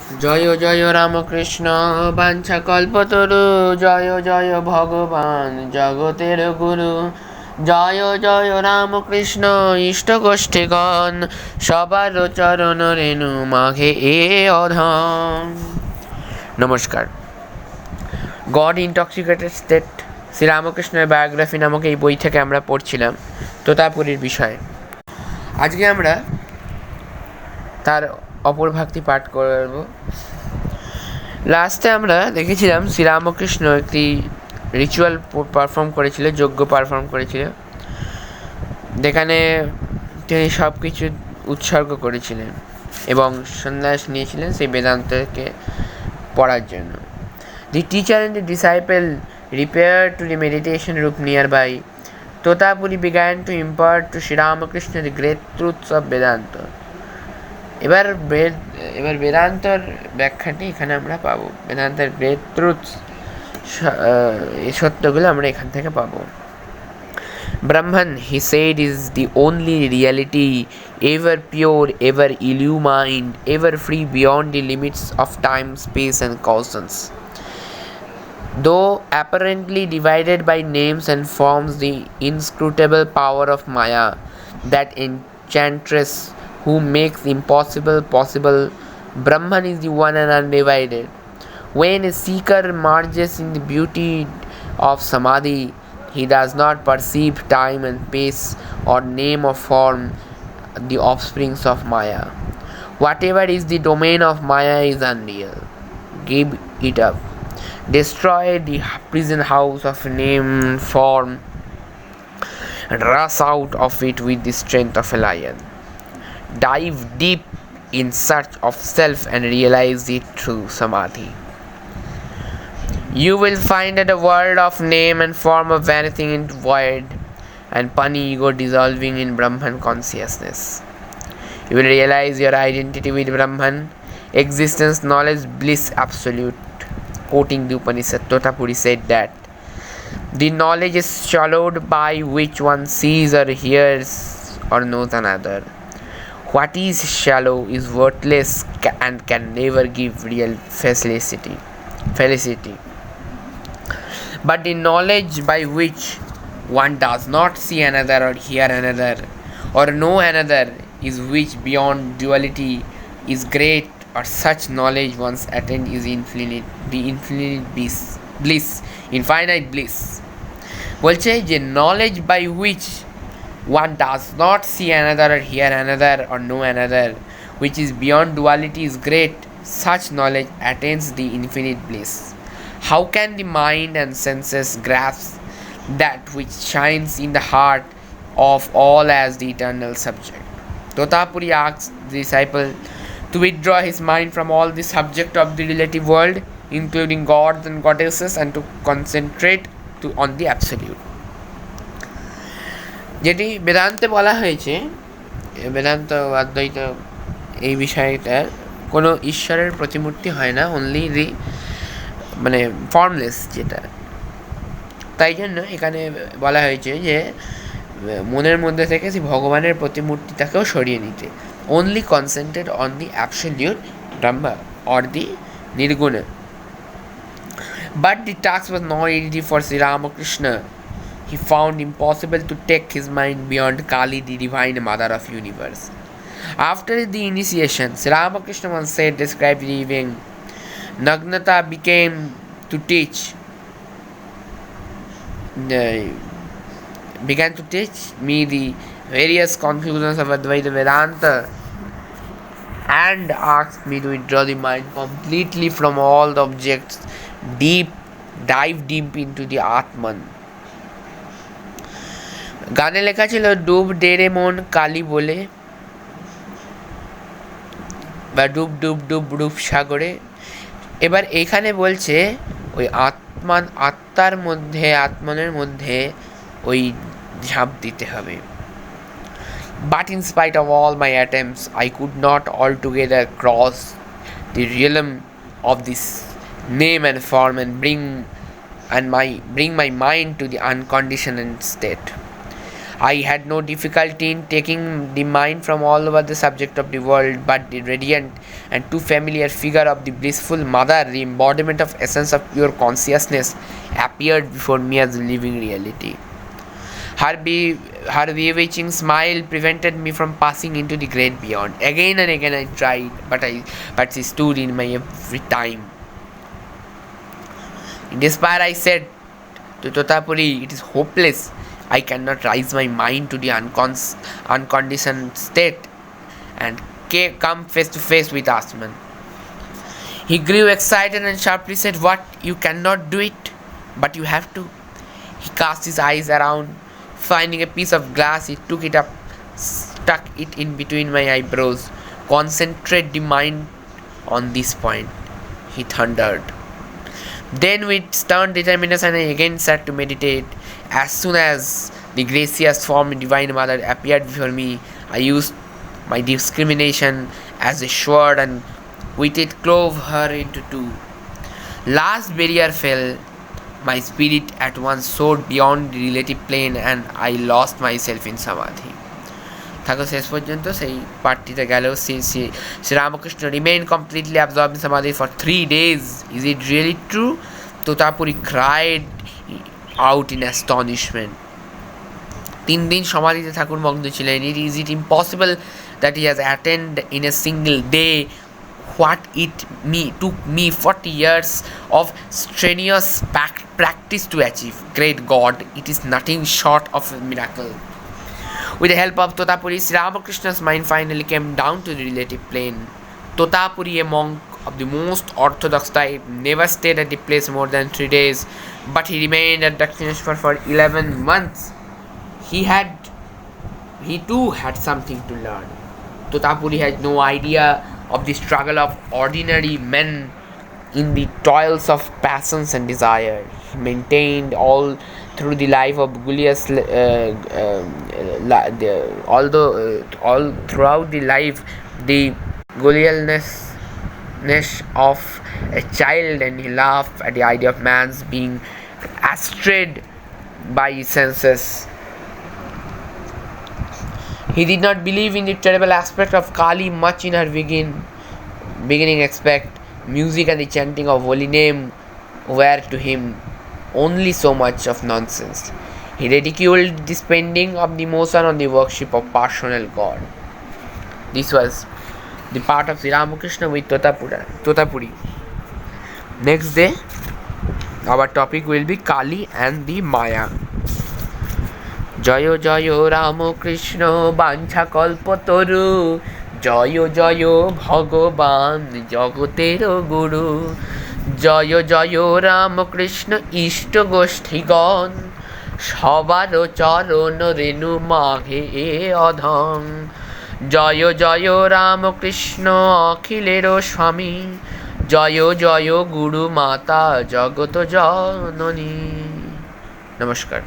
জয় জয় রামকৃষ্ণ বাঞ্ছা কল্পতরু, জয় জয় ভগবান জগতের গুরু। জয় জয় রামকৃষ্ণ ইষ্ট গোষ্ঠীগণ, সবার চরণ রেণু মাঘে এ অধম। নমস্কার। গড ইনটক্সিকেটেড স্টেট, শ্রীরামকৃষ্ণের বায়োগ্রাফি নামক এই বই থেকে আমরা পড়ছিলাম তোতা পুরীর বিষয়ে। আজকে আমরা তার অপর ভাগটি পাঠ করব। লাস্টে আমরা দেখেছিলাম শ্রীরামকৃষ্ণ একটি রিচুয়াল পারফর্ম করেছিল, যজ্ঞ পারফর্ম করেছিল, যেখানে তিনি সব কিছু উৎসর্গ করেছিলেন এবং সন্ন্যাস নিয়েছিলেন সেই বেদান্তকে পড়ার জন্য। The teacher and the disciple repaired to the meditation room nearby. Tota Puri began to impart to Sri Ramakrishna the great truths of Vedanta. এবার বেদান্তর ব্যাখ্যাটি এখানে আমরা পাবো। বেদান্তের গ্রেট ট্রুথস, এই সত্যগুলো আমরা এখান থেকে পাবো। Brahman, he said, is the only reality, ever pure, ever illumined, ever free beyond the limits of time, space and causes. Though apparently divided by names and forms, the inscrutable power of Maya, that enchantress who makes the impossible possible, Brahman is the one and undivided. When a seeker merges in the beauty of Samadhi, he does not perceive time and space or name or form, the offsprings of Maya. Whatever is the domain of Maya is unreal. Give it up. Destroy the prison house of name and form, and rush out of it with the strength of a lion. Dive deep in search of self and realize it through Samadhi. You will find that the world of name and form of vanishing into void, and Pani ego dissolving in Brahman consciousness. You will realize your identity with Brahman, existence, knowledge, bliss, absolute. Quoting the Upanishad, Tota Puri said that the knowledge is swallowed by which one sees or hears or knows another. What is shallow is worthless and can never give real felicity. But the knowledge by which one does not see another or hear another or know another is which beyond duality is great, or such knowledge once attained is infinite, the infinite bliss. বলছে যে knowledge by which one does not see another or hear another or know another, which is beyond duality is great, such knowledge attains the infinite bliss. How can the mind and senses grasp that which shines in the heart of all as the eternal subject? Tota Puri asks the disciple to withdraw his mind from all the subject of the relative world, including gods and goddesses, and to concentrate on the absolute. যেটি বেদান্তে বলা হয়েছে, বেদান্ত অদ্বৈত এই বিষয়টার কোনো ঈশ্বরের প্রতিমূর্তি হয় না, অনলি দি মানে ফর্মলেস যেটা। তাই জন্য এখানে বলা হয়েছে যে মনের মধ্যে থেকে সেই ভগবানের প্রতিমূর্তিটাকেও সরিয়ে নিতে, only concentrate on the absolute Brahma or the Nirguna. But the task was not easy for Sri Ramakrishna. He found impossible to take his mind beyond Kali, the divine mother of universe. After the initiation, Sri Ramakrishna once said, described the evening, Nagnata began to teach me the various conclusions of Advaita Vedanta and asked me to withdraw the mind completely from all the objects, dive deep into the Atman. গানে লেখা ছিল ডুব ডেরে মন কালী বলে, বা ডুব ডুব ডুব রূপ সাগরে। এবার এখানে বলছে ওই আত্মানের মধ্যে ওই ঝাঁপ দিতে হবে। But in spite of all my attempts, I could not altogether cross the realm of this name and form and bring my mind to the unconditioned state. I had no difficulty in taking the mind from all over the subject of the world, but the radiant and too familiar figure of the blissful mother, the embodiment of essence of pure consciousness, appeared before me as a living reality. Her bewitching smile prevented me from passing into the great beyond. Again and again I tried, but she stood in my every time. In despair I said to Tota Puri, it is hopeless. I cannot raise my mind to the unconditioned state and come face to face with Asman. He grew excited and sharply said, "What? You cannot do it? But you have to." He cast his eyes around. Finding a piece of glass, he took it up, stuck it in between my eyebrows. "Concentrate the mind on this point," he thundered. Then, with stern determination, I again sat to meditate. As soon as the gracious form of Divine Mother appeared before me, I used my discrimination as a sword and with it clove her into two. Last barrier fell. My spirit at once soared beyond the relative plane and I lost myself in samadhi. থাকো শেষ পর্যন্ত সেই পার্টিতে গেল Sri Ramakrishna remained completely absorbed in samadhi for 3 days. Is it really true? Tota Puri cried out in astonishment. 3 দিন সমাধিতে ঠাকুর মগ্ন ছিলেন. Is it impossible that he has attained in a single day what took me 40 years of strenuous practice to achieve? Great God, it is nothing short of a miracle. With the help of Tota Puri, Sri Ramakrishna's mind finally came down to the relative plane. Tota Puri, a monk of the most orthodox type, never stayed at the place more than 3 days, but he remained at Dakshineshwar for 11 months. He too had something to learn. Tota Puri had no idea of the struggle of ordinary men in the toils of passions and desire. He maintained all through the life of Gulius, all throughout the life, the Gulialness of a child, and he laughed at the idea of man's being astrid by his senses. He did not believe in the terrible aspect of Kali much in her beginning aspect. Music and the chanting of holy name were to him only so much of nonsense. He ridiculed the spending of the motion on the worship of personal God. This was the part of Sri Ramakrishna with Tota Puri. Next day, our topic will be Kali and the Maya. জয় জয় রামকৃষ্ণ বাঞ্ছা কল্পতরু, জয় জয় ভগবান জগতের গুরু, জয় জয় রামকৃষ্ণ ইষ্ট গোষ্ঠীগণ, সবার চরণ রেণু মাঘে এ অধম। জয় জয় রামকৃষ্ণ অখিলের স্বামী, জয় জয় গুরু মাতা জগত জননী। নমস্কার।